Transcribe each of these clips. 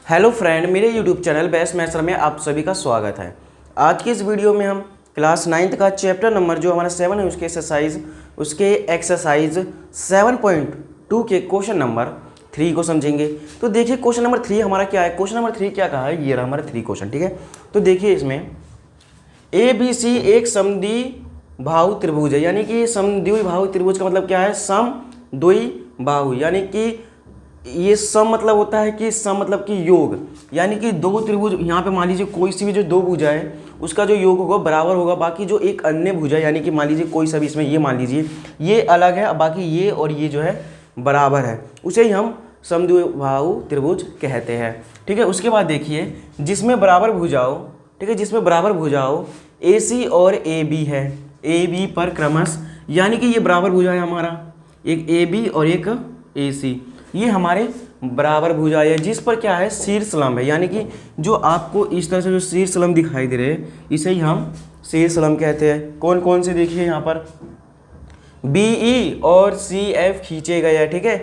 Hello friend, मेरे YouTube channel best maths में आप सभी का स्वागत है। आज की इस वीडियो में हम क्लास 9th का चैप्टर नंबर जो हमारा 7 है उसके एक्सरसाइज 7.2 के क्वेश्चन नंबर 3 को समझेंगे। तो देखिए क्वेश्चन नंबर 3 हमारा क्या है। क्वेश्चन नंबर 3 क्या कहा है, ये रहा हमारा 3 क्वेश्चन। ठीक है, तो देखिए इसमें ए बी सी एक समद्विबाहु त्रिभुज है, यानी कि समद्विबाहु त्रिभुज का मतलब क्या है, समद्विबाहु, यानी कि ये सम मतलब होता है कि सम मतलब कि योग, यानी कि दो त्रिभुज यहाँ पे मान लीजिए कोई सी भी जो दो भुजा है उसका जो योग होगा बराबर होगा बाकी जो एक अन्य भुजा, यानी कि मान लीजिए कोई सा भी इसमें ये मान लीजिए ये अलग है, बाकी ये और ये जो है बराबर है, उसे ही हम समद्विबाहु त्रिभुज कहते हैं। ठीक है, उसके बाद देखिए जिसमें बराबर भुजाओं, ठीक है, जिसमें बराबर भुजाओं ए सी और ए बी है, ए बी पर क्रमश, यानी कि ये बराबर भुजा है हमारा, एक ए बी और एक ए सी, ये हमारे बराबर भुजा है जिस पर क्या है, शीर्ष लंब है, यानी कि जो आपको इस तरह से जो शीर्ष लंब दिखाई दे रहे हैं इसे ही हम शीर्ष लंब कहते हैं। कौन कौन से देखिए यहाँ पर बी ई और सी एफ खींचे गए हैं। ठीक है,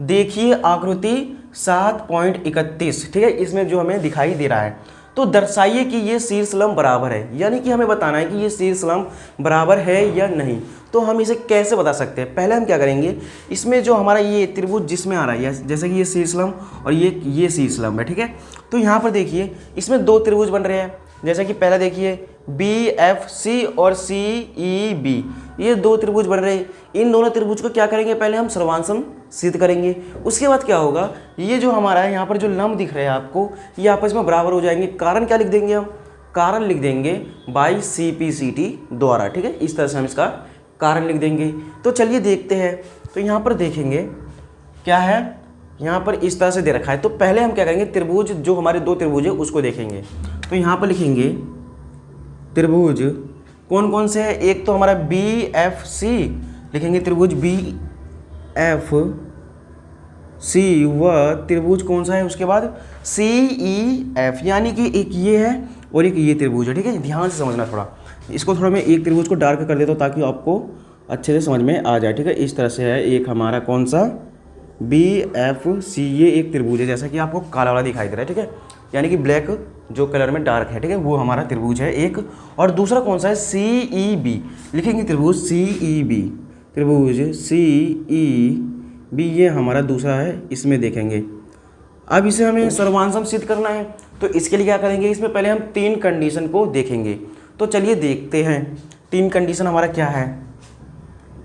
देखिए आकृति 7.31, ठीक है, इसमें जो हमें दिखाई दे रहा है, तो दर्शाइए कि ये शीर्ष लंब बराबर है, यानी कि हमें बताना है कि ये शीर्ष लंब बराबर है या नहीं। तो हम इसे कैसे बता सकते हैं, पहले हम क्या करेंगे, इसमें जो हमारा ये त्रिभुज जिसमें आ रहा है जैसे कि ये शीर्ष लंब और ये शीर्ष लंब है। ठीक है, तो यहाँ पर देखिए इसमें दो त्रिभुज बन रहे हैं, जैसा कि पहला देखिए बी एफ सी और सी ई बी, ये दो त्रिभुज बन रहे हैं। इन दोनों त्रिभुज को क्या करेंगे, पहले हम सर्वांशम सिद्ध करेंगे, उसके बाद क्या होगा, ये जो हमारा है यहाँ पर जो लंब दिख रहे हैं आपको ये आपस में बराबर हो जाएंगे। कारण क्या लिख देंगे, हम कारण लिख देंगे by C P C T द्वारा। ठीक है, इस तरह से हम इसका कारण लिख देंगे। तो चलिए देखते हैं, तो यहाँ पर देखेंगे क्या है, यहाँ पर इस तरह से दे रखा है। तो पहले हम क्या करेंगे, त्रिभुज जो हमारे दो त्रिभुज है उसको देखेंगे। तो यहाँ पर लिखेंगे त्रिभुज कौन कौन से है, एक तो हमारा बी एफ सी लिखेंगे, त्रिभुज बी एफ सी, व त्रिभुज कौन सा है उसके बाद सी ई एफ, यानी कि एक ये है और एक ये त्रिभुज है। ठीक है, ध्यान से समझना, थोड़ा इसको थोड़ा मैं एक त्रिभुज को डार्क कर देता हूँ ताकि आपको अच्छे से समझ में आ जाए। ठीक है, इस तरह से है एक हमारा कौन सा बी एफ सी, ये एक त्रिभुज है जैसा कि आपको काला वाला दिखाई दे रहा है। ठीक है, यानी कि ब्लैक जो कलर में डार्क है, ठीक है, वो हमारा त्रिभुज है एक। और दूसरा कौन सा है, सी ई बी लिखेंगे, त्रिभुज सी ई बी, त्रिभुज सी ई बी, ये हमारा दूसरा है, इसमें देखेंगे। अब इसे हमें सर्वांशम सिद्ध करना है, तो इसके लिए क्या करेंगे, इसमें पहले हम तीन कंडीशन को देखेंगे। तो चलिए देखते हैं तीन कंडीशन हमारा क्या है।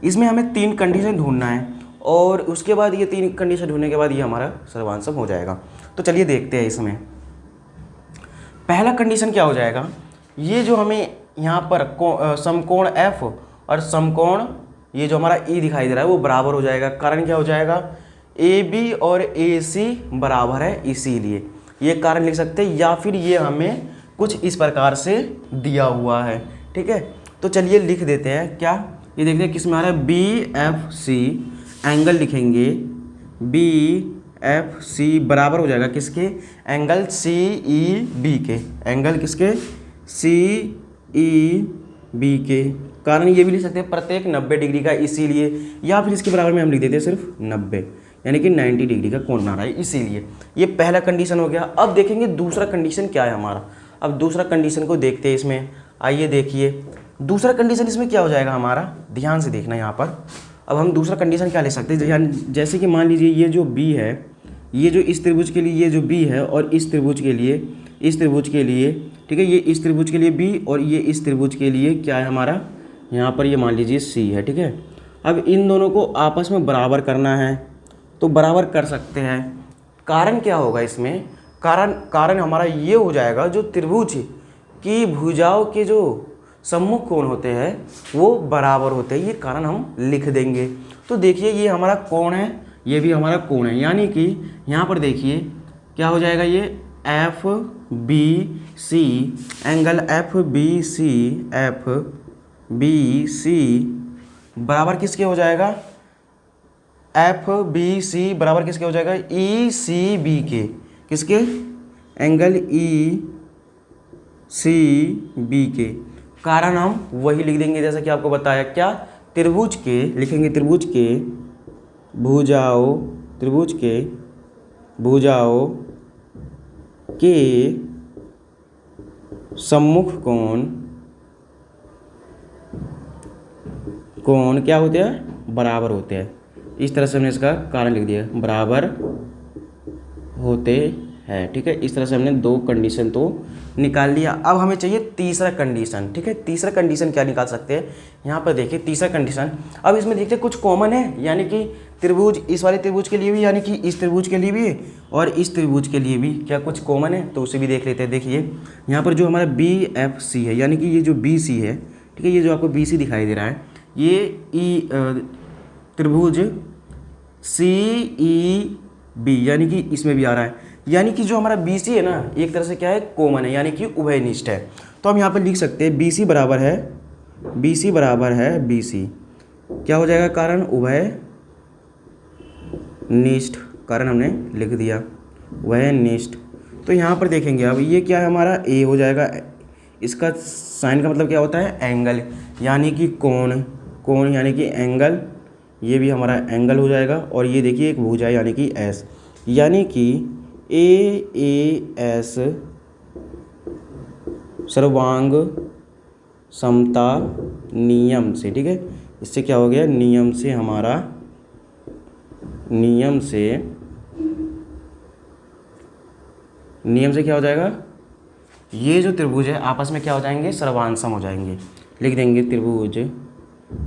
इसमें हमें तीन कंडीशन ढूंढना है और उसके बाद ये तीन कंडीशन ढूंढने के बाद ये हमारा सर्वांशम हो जाएगा। तो चलिए देखते हैं, इसमें पहला कंडीशन क्या हो जाएगा, ये जो हमें यहाँ पर समकोण F और समकोण ये जो हमारा E दिखाई दे रहा है वो बराबर हो जाएगा। कारण क्या हो जाएगा, AB और AC बराबर है, इसीलिए ये कारण लिख सकते हैं, या फिर ये हमें कुछ इस प्रकार से दिया हुआ है। ठीक है, तो चलिए लिख देते हैं क्या, ये देखते हैं किसमें आ रहा है, BFC एंगल लिखेंगे, BFC बराबर हो जाएगा किसके, एंगल CEB के, एंगल किसके, CEB के। कारण ये भी लिख सकते हैं प्रत्येक 90 डिग्री का, इसीलिए, या फिर इसके बराबर में हम लिख देते हैं सिर्फ 90, यानी कि 90 डिग्री का कोण बना रहा है, इसीलिए। ये पहला कंडीशन हो गया। अब देखेंगे दूसरा कंडीशन क्या है हमारा। अब दूसरा कंडीशन को देखते हैं इसमें, आइए देखिए दूसरा कंडीशन इसमें क्या हो जाएगा हमारा, ध्यान से देखना यहाँ पर। अब हम दूसरा कंडीशन क्या ले सकते हैं, जैसे कि मान लीजिए ये जो B है, ये जो इस त्रिभुज के लिए ये जो B है, और इस त्रिभुज के लिए, इस त्रिभुज के लिए, ठीक है, ये इस त्रिभुज के लिए B और ये इस त्रिभुज के लिए क्या है हमारा, यहाँ पर ये मान लीजिए C है। ठीक है, अब इन दोनों को आपस में बराबर करना है, तो बराबर कर सकते हैं। कारण क्या होगा इसमें, कारण हमारा ये हो जाएगा, जो त्रिभुज की भुजाओं के जो सम्मुख कोण होते हैं वो बराबर होते हैं, ये कारण हम लिख देंगे। तो देखिए ये हमारा कोण है, ये भी हमारा कोण है, यानी कि यहाँ पर देखिए क्या हो जाएगा, ये F B C, angle F B C बराबर किसके हो जाएगा, एफ बी सी बराबर किसके हो जाएगा, ई सी बी के, किसके, एंगल ई सी बी के। कारण हम वही लिख देंगे जैसा कि आपको बताया, क्या, त्रिभुज के लिखेंगे, त्रिभुज के भुजाओं, त्रिभुज के भुजाओं के सम्मुख कोण क्या होते हैं, बराबर होते हैं। इस तरह से हमने इसका कारण लिख दिया, बराबर होते हैं। ठीक है, इस तरह से हमने दो कंडीशन तो निकाल लिया। अब हमें चाहिए तीसरा कंडीशन। ठीक है, तीसरा कंडीशन क्या निकाल सकते हैं, यहाँ पर देखिए तीसरा कंडीशन। अब इसमें देखिए कुछ कॉमन है, यानी कि त्रिभुज इस वाले त्रिभुज के लिए भी, यानी कि इस त्रिभुज के लिए भी और इस त्रिभुज के लिए भी क्या कुछ कॉमन है, तो उसे भी देख लेते हैं। देखिए यहाँ पर जो हमारा BFC है, यानी कि ये जो BC है, ठीक है, ये जो आपको BC दिखाई दे रहा है, ये त्रिभुज CEB यानी कि इसमें भी आ रहा है, यानी कि जो हमारा BC है ना, एक तरह से क्या है, कॉमन है, यानी कि उभयनिष्ठ है। तो हम यहाँ पर लिख सकते हैं BC बराबर है BC क्या हो जाएगा, कारण उभयनिष्ठ, कारण हमने लिख दिया उभयनिष्ठ। तो यहाँ पर देखेंगे अब ये क्या है, हमारा A हो जाएगा। इसका साइन का मतलब क्या होता है, एंगल, यानी कि कोण यानी कि एंगल, ये भी हमारा एंगल हो जाएगा। और ये देखिए एक भुजा यानी कि S, यानी कि AAS सर्वांग समता नियम से। ठीक है, इससे क्या हो गया, नियम से क्या हो जाएगा, ये जो त्रिभुज है आपस में क्या हो जाएंगे, सर्वांसम हो जाएंगे। लिख देंगे त्रिभुज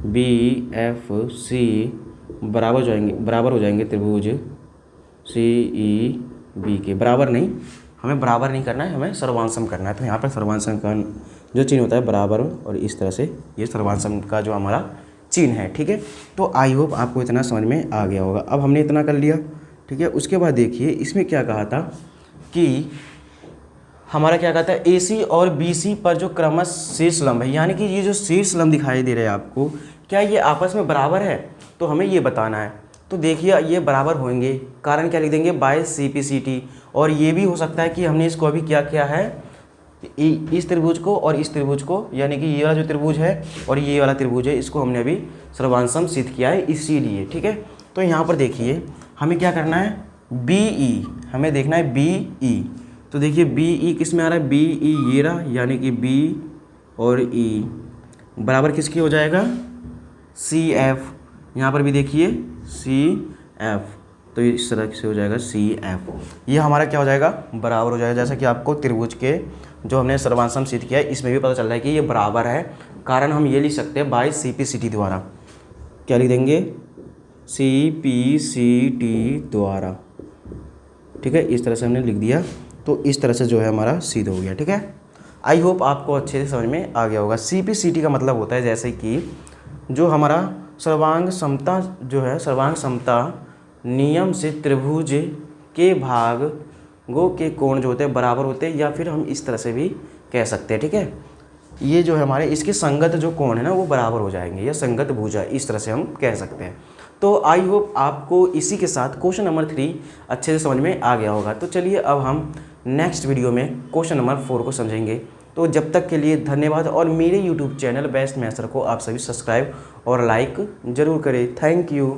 BFC बराबर हो जाएंगे त्रिभुज CEB के। बराबर नहीं, हमें बराबर नहीं करना है, हमें सर्वांसम करना है। तो यहाँ पर सर्वांसम का जो चिन्ह होता है बराबर, और इस तरह से ये सर्वांसम का जो हमारा चिन्ह है। ठीक है, तो आई होप आपको इतना समझ में आ गया होगा। अब हमने इतना कर लिया। ठीक है, उसके बाद देखिए इसमें क्या कहा था कि हमारा क्या कहता है, AC और BC पर जो क्रमश शीर्ष लंब है, यानी कि ये जो शीर्ष लंब दिखाई दे रहे हैं आपको, क्या ये आपस में बराबर है, तो हमें ये बताना है। तो देखिए ये बराबर होंगे, कारण क्या लिख देंगे, बाय CPCT। और ये भी हो सकता है कि हमने इसको अभी क्या किया है, इस त्रिभुज को और इस त्रिभुज को, यानी कि ये वाला जो त्रिभुज है और ये वाला त्रिभुज है, इसको हमने अभी सर्वांसम सिद्ध किया है, इसीलिए। ठीक है, तो यहाँ पर देखिए हमें क्या करना है, BE हमें देखना है BE। तो देखिए BE किस में आ रहा है, BE ये रहा, यानी कि B और E बराबर किसकी हो जाएगा, CF। यहाँ पर भी देखिए CF, तो इस तरह से हो जाएगा CF। ये हमारा क्या हो जाएगा, बराबर हो जाएगा। जैसा कि आपको त्रिभुज के जो हमने सर्वांसम सिद्ध किया है, इसमें भी पता चल रहा है कि ये बराबर है। कारण हम ये लिख सकते हैं बाय CPCT द्वारा। क्या लिख देंगे, CPCT द्वारा। ठीक है, इस तरह से हमने लिख दिया। तो इस तरह से जो है हमारा सिद्ध हो गया। ठीक है, आई होप आपको अच्छे से समझ में आ गया होगा। CPCT का मतलब होता है जैसे कि जो हमारा सर्वांग समता जो है, सर्वांग समता नियम से त्रिभुज के भागों के कोण जो होते हैं बराबर होते हैं, या फिर हम इस तरह से भी कह सकते हैं। ठीक है, ये जो है हमारे इसके संगत जो कोण है ना, वो बराबर हो जाएंगे, या संगत भुजा, इस तरह से हम कह सकते हैं। तो आई होप आपको इसी के साथ क्वेश्चन नंबर 3 अच्छे से समझ में आ गया होगा। तो चलिए अब हम नेक्स्ट वीडियो में क्वेश्चन नंबर 4 को समझेंगे। तो जब तक के लिए धन्यवाद, और मेरे यूट्यूब चैनल बेस्ट मैथ्स को आप सभी सब्सक्राइब और लाइक ज़रूर करें। Thank you.